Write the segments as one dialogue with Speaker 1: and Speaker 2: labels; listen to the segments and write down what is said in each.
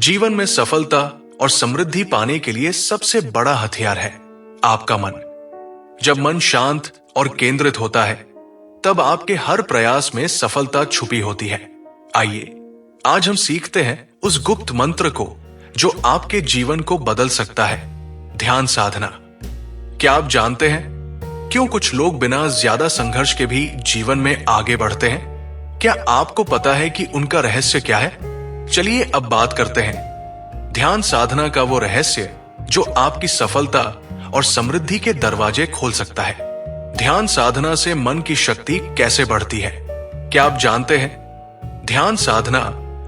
Speaker 1: जीवन में सफलता और समृद्धि पाने के लिए सबसे बड़ा हथियार है आपका मन। जब मन शांत और केंद्रित होता है, तब आपके हर प्रयास में सफलता छुपी होती है। आइए आज हम सीखते हैं उस गुप्त मंत्र को जो आपके जीवन को बदल सकता है, ध्यान साधना। क्या आप जानते हैं क्यों कुछ लोग बिना ज्यादा संघर्ष के भी जीवन में आगे बढ़ते हैं? क्या आपको पता है कि उनका रहस्य क्या है? चलिए अब बात करते हैं ध्यान साधना का, वो रहस्य जो आपकी सफलता और समृद्धि के दरवाजे खोल सकता है। ध्यान साधना से मन की शक्ति कैसे बढ़ती है? क्या आप जानते हैं ध्यान साधना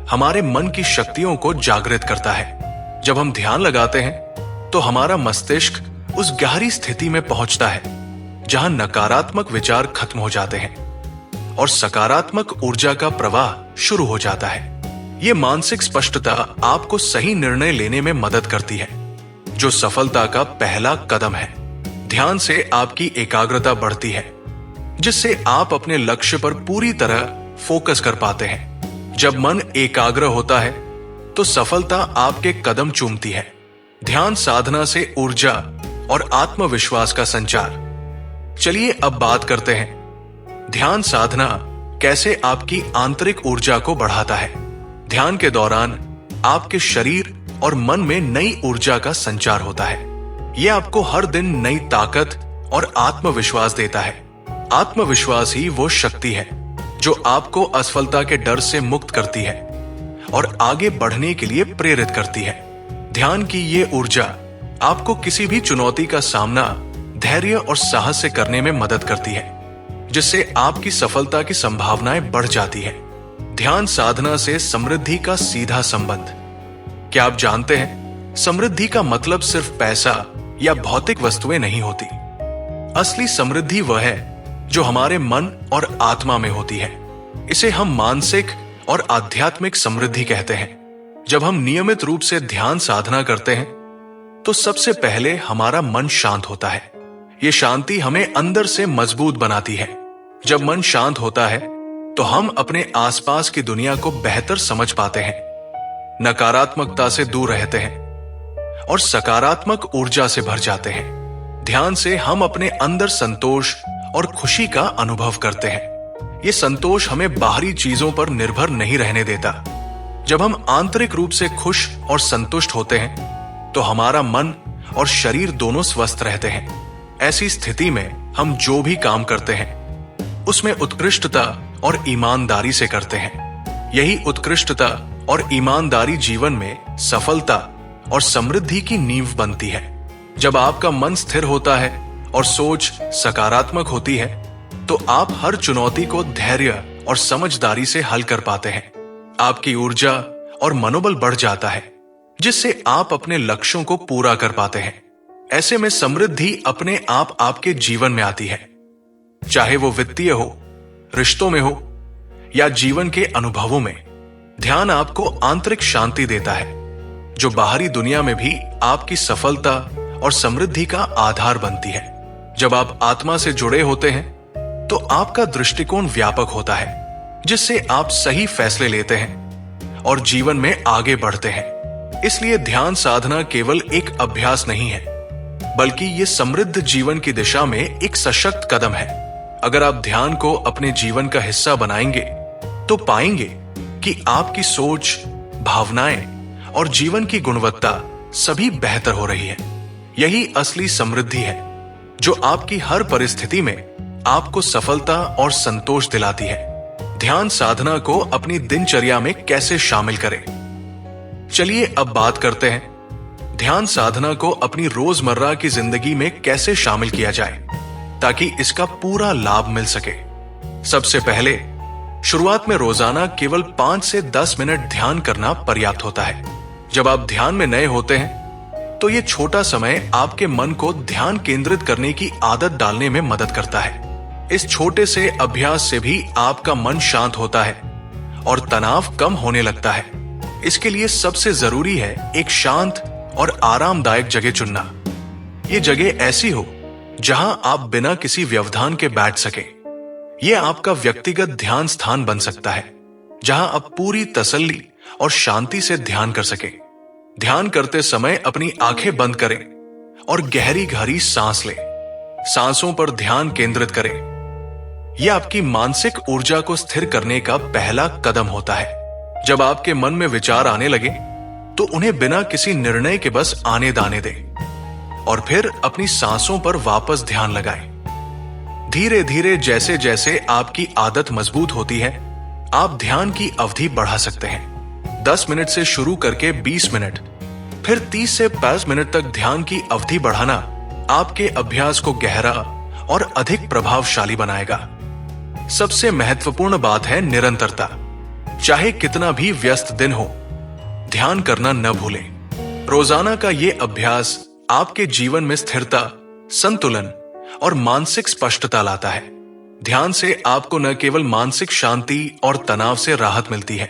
Speaker 1: हमारे मन की शक्तियों को जागृत करता है। जब हम ध्यान लगाते हैं तो हमारा मस्तिष्क उस गहरी स्थिति में पहुंचता है जहां नकारात्मक विचार खत्म हो जाते हैं और सकारात्मक ऊर्जा का प्रवाह शुरू हो जाता है। ये मानसिक स्पष्टता आपको सही निर्णय लेने में मदद करती है, जो सफलता का पहला कदम है। ध्यान से आपकी एकाग्रता बढ़ती है, जिससे आप अपने लक्ष्य पर पूरी तरह फोकस कर पाते हैं। जब मन एकाग्र होता है तो सफलता आपके कदम चूमती है। ध्यान साधना से ऊर्जा और आत्मविश्वास का संचार। चलिए अब बात करते हैं ध्यान साधना कैसे आपकी आंतरिक ऊर्जा को बढ़ाता है। ध्यान के दौरान आपके शरीर और मन में नई ऊर्जा का संचार होता है। यह आपको हर दिन नई ताकत और आत्मविश्वास देता है। आत्मविश्वास ही वो शक्ति है जो आपको असफलता के डर से मुक्त करती है और आगे बढ़ने के लिए प्रेरित करती है। ध्यान की ये ऊर्जा आपको किसी भी चुनौती का सामना धैर्य और साहस से करने में मदद करती है, जिससे आपकी सफलता की संभावनाएं बढ़ जाती है। ध्यान साधना से समृद्धि का सीधा संबंध। क्या आप जानते हैं समृद्धि का मतलब सिर्फ पैसा या भौतिक वस्तुएं नहीं होती। असली समृद्धि वह है जो हमारे मन और आत्मा में होती है। इसे हम मानसिक और आध्यात्मिक समृद्धि कहते हैं। जब हम नियमित रूप से ध्यान साधना करते हैं तो सबसे पहले हमारा मन शांत होता है। ये शांति हमें अंदर से मजबूत बनाती है। जब मन शांत होता है तो हम अपने आसपास की दुनिया को बेहतर समझ पाते हैं, नकारात्मकता से दूर रहते हैं और सकारात्मक ऊर्जा से भर जाते हैं। ध्यान से हम अपने अंदर संतोष और खुशी का अनुभव करते हैं। ये संतोष हमें बाहरी चीजों पर निर्भर नहीं रहने देता। जब हम आंतरिक रूप से खुश और संतुष्ट होते हैं तो हमारा मन और शरीर दोनों स्वस्थ रहते हैं। ऐसी स्थिति में हम जो भी काम करते हैं उसमें उत्कृष्टता और ईमानदारी से करते हैं। यही उत्कृष्टता और ईमानदारी जीवन में सफलता और समृद्धि की नींव बनती है। जब आपका मन स्थिर होता है और सोच सकारात्मक होती है तो आप हर चुनौती को धैर्य और समझदारी से हल कर पाते हैं। आपकी ऊर्जा और मनोबल बढ़ जाता है, जिससे आप अपने लक्ष्यों को पूरा कर पाते हैं। ऐसे में समृद्धि अपने आप आपके जीवन में आती है, चाहे वो वित्तीय हो, रिश्तों में हो या जीवन के अनुभवों में। ध्यान आपको आंतरिक शांति देता है, जो बाहरी दुनिया में भी आपकी सफलता और समृद्धि का आधार बनती है। जब आप आत्मा से जुड़े होते हैं तो आपका दृष्टिकोण व्यापक होता है, जिससे आप सही फैसले लेते हैं और जीवन में आगे बढ़ते हैं। इसलिए ध्यान साधना केवल एक अभ्यास नहीं है, बल्कि ये समृद्ध जीवन की दिशा में एक सशक्त कदम है। अगर आप ध्यान को अपने जीवन का हिस्सा बनाएंगे तो पाएंगे कि आपकी सोच, भावनाएं और जीवन की गुणवत्ता सभी बेहतर हो रही है। यही असली समृद्धि है जो आपकी हर परिस्थिति में आपको सफलता और संतोष दिलाती है। ध्यान साधना को अपनी दिनचर्या में कैसे शामिल करें? चलिए अब बात करते हैं ध्यान साधना को अपनी रोजमर्रा की जिंदगी में कैसे शामिल किया जाए ताकि इसका पूरा लाभ मिल सके। सबसे पहले शुरुआत में रोजाना केवल 5 से 10 मिनट ध्यान करना पर्याप्त होता है। जब आप ध्यान में नए होते हैं तो ये छोटा समय आपके मन को ध्यान केंद्रित करने की आदत डालने में मदद करता है। इस छोटे से अभ्यास से भी आपका मन शांत होता है और तनाव कम होने लगता है। इसके लिए सबसे जरूरी है एक शांत और आरामदायक जगह चुनना। ये जगह ऐसी हो जहां आप बिना किसी व्यवधान के बैठ सके। यह आपका व्यक्तिगत ध्यान स्थान बन सकता है, जहां आप पूरी तसल्ली और शांति से ध्यान कर सके। ध्यान करते समय अपनी आंखें बंद करें और गहरी गहरी सांस लें। सांसों पर ध्यान केंद्रित करें। यह आपकी मानसिक ऊर्जा को स्थिर करने का पहला कदम होता है। जब आपके मन में विचार आने लगे तो उन्हें बिना किसी निर्णय के बस आने दाने दें और फिर अपनी सांसों पर वापस ध्यान लगाएं। धीरे धीरे जैसे जैसे आपकी आदत मजबूत होती है, आप ध्यान की अवधि बढ़ा सकते हैं। 10 मिनट से शुरू करके 20 मिनट, फिर 30 से 5 मिनट तक ध्यान की अवधि बढ़ाना आपके अभ्यास को गहरा और अधिक प्रभावशाली बनाएगा। सबसे महत्वपूर्ण बात है निरंतरता। चाहे कितना भी व्यस्त दिन हो, ध्यान करना न भूलें। रोजाना का यह अभ्यास आपके जीवन में स्थिरता, संतुलन और मानसिक स्पष्टता लाता है। ध्यान से आपको न केवल मानसिक शांति और तनाव से राहत मिलती है,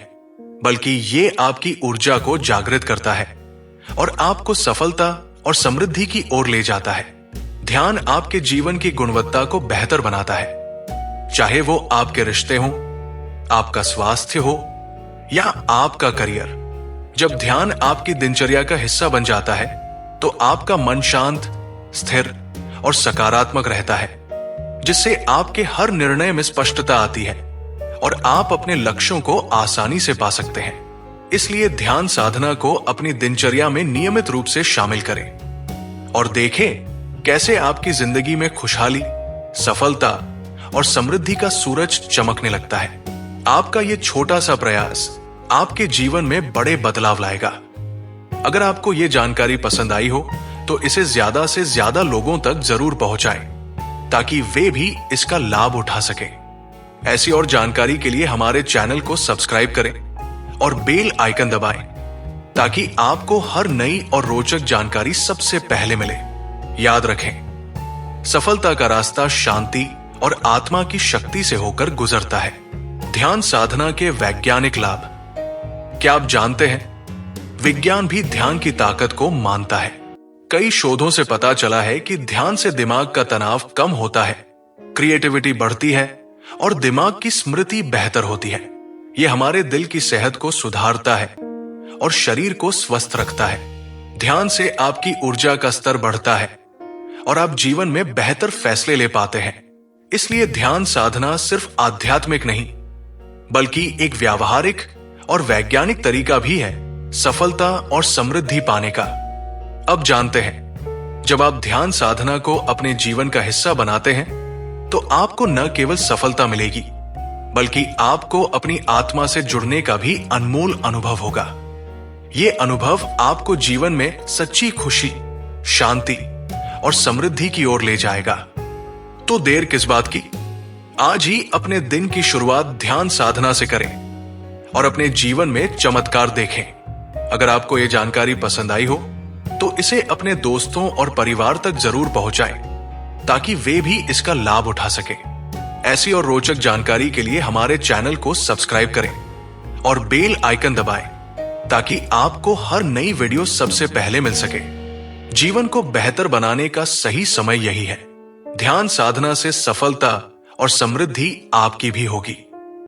Speaker 1: बल्कि ये आपकी ऊर्जा को जागृत करता है और आपको सफलता और समृद्धि की ओर ले जाता है। ध्यान आपके जीवन की गुणवत्ता को बेहतर बनाता है, चाहे वो आपके रिश्ते हों, आपका स्वास्थ्य हो या आपका करियर। जब ध्यान आपकी दिनचर्या का हिस्सा बन जाता है तो आपका मन शांत, स्थिर और सकारात्मक रहता है, जिससे आपके हर निर्णय में स्पष्टता आती है और आप अपने लक्ष्यों को आसानी से पा सकते हैं। इसलिए ध्यान साधना को अपनी दिनचर्या में नियमित रूप से शामिल करें और देखें कैसे आपकी जिंदगी में खुशहाली, सफलता और समृद्धि का सूरज चमकने लगता है। आपका ये छोटा सा प्रयास आपके जीवन में बड़े बदलाव लाएगा। अगर आपको ये जानकारी पसंद आई हो तो इसे ज्यादा से ज्यादा लोगों तक जरूर पहुंचाएं, ताकि वे भी इसका लाभ उठा सकें। ऐसी और जानकारी के लिए हमारे चैनल को सब्सक्राइब करें और बेल आइकन दबाएं, ताकि आपको हर नई और रोचक जानकारी सबसे पहले मिले। याद रखें, सफलता का रास्ता शांति और आत्मा की शक्ति से होकर गुजरता है। ध्यान साधना के वैज्ञानिक लाभ। क्या आप जानते हैं, विज्ञान भी ध्यान की ताकत को मानता है। कई शोधों से पता चला है कि ध्यान से दिमाग का तनाव कम होता है, क्रिएटिविटी बढ़ती है और दिमाग की स्मृति बेहतर होती है। यह हमारे दिल की सेहत को सुधारता है और शरीर को स्वस्थ रखता है। ध्यान से आपकी ऊर्जा का स्तर बढ़ता है और आप जीवन में बेहतर फैसले ले पाते हैं। इसलिए ध्यान साधना सिर्फ आध्यात्मिक नहीं, बल्कि एक व्यावहारिक और वैज्ञानिक तरीका भी है सफलता और समृद्धि पाने का। अब जानते हैं, जब आप ध्यान साधना को अपने जीवन का हिस्सा बनाते हैं तो आपको न केवल सफलता मिलेगी, बल्कि आपको अपनी आत्मा से जुड़ने का भी अनमोल अनुभव होगा। ये अनुभव आपको जीवन में सच्ची खुशी, शांति और समृद्धि की ओर ले जाएगा। तो देर किस बात की, आज ही अपने दिन की शुरुआत ध्यान साधना से करें और अपने जीवन में चमत्कार देखें। अगर आपको यह जानकारी पसंद आई हो तो इसे अपने दोस्तों और परिवार तक जरूर पहुंचाएं, ताकि वे भी इसका लाभ उठा सकें। ऐसी और रोचक जानकारी के लिए हमारे चैनल को सब्सक्राइब करें और बेल आइकन दबाएं, ताकि आपको हर नई वीडियो सबसे पहले मिल सके। जीवन को बेहतर बनाने का सही समय यही है। ध्यान साधना से सफलता और समृद्धि आपकी भी होगी।